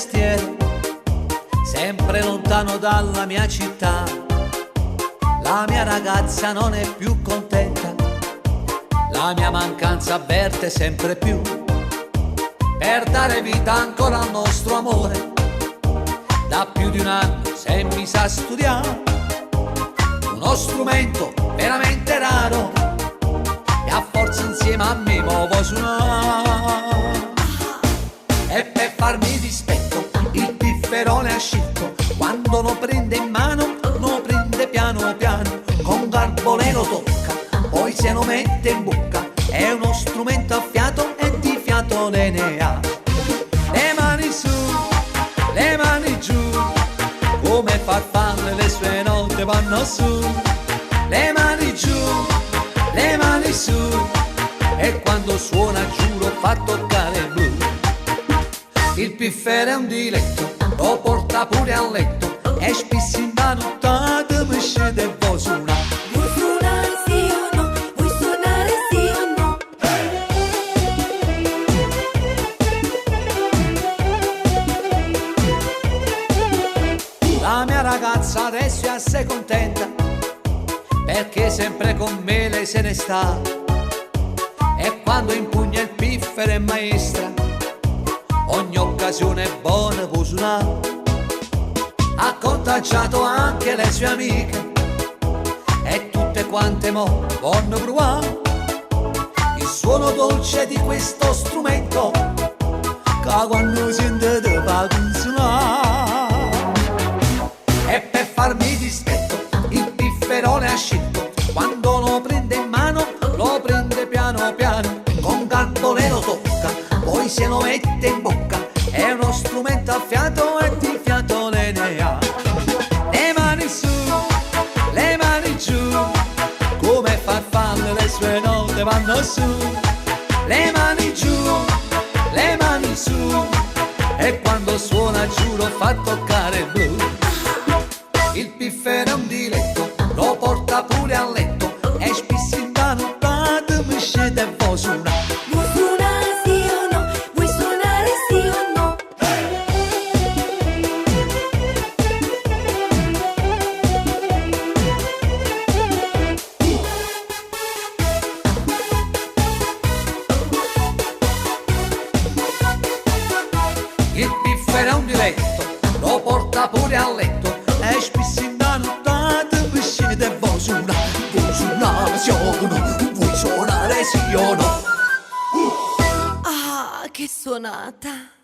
mestiere, sempre lontano dalla mia città. La mia ragazza non è più contenta, la mia mancanza avverte sempre più. Per dare vita ancora al nostro amore, da più di un anno si è messa a studiare uno strumento veramente raro, e a forza insieme a me muovo suonare. E per farmi dispetto il pifferone ha scelto, quando lo prende in mano lo prende piano piano, con garbo lo tocca, poi se lo mette in bocca. È uno strumento a fiato e di fiato ne ha. Le mani su, le mani giù, come farfalle le sue note vanno su. Le mani giù, le mani su, e quando suona giuro fa toccare il blu. Il piffere è un diletto, lo porta pure a letto, e spesso in nottata mi scende e vuoi suonare. Vuoi suonare sì o no? Vuoi suonare sì o no? La mia ragazza adesso è assai contenta, perché sempre con me lei se ne sta. E quando impugna il piffere è maestra, ogni occasione è buona può suonare. Ha contagiato anche le sue amiche, e tutte quante mo vogliono provare il suono dolce di questo strumento, che quando sentite fa consolare. E per farmi dispetto il pifferone ha scelto, quando lo prende in mano lo prende piano piano, con garbo lo tocca, poi se lo mette in bocca. È uno strumento a fiato e di fiato ne ha. Le mani su, le mani giù, come farfalle le sue note vanno su. Le mani giù, le mani su, e quando suona giuro fa toccare il blu. Il piffere è un diletto, lo porta pure a letto, e spesso in nottata mi scende e vuoi suonare. Vuoi suonare sì o no? Vuoi suonare sì o no? Il piffere è un diletto, lo porta pure a letto, e spesso in nottata mi scende e vuoi suonare. Vuoi suonare sì o no? Vuoi suonare sì o no? Ah, che suonata!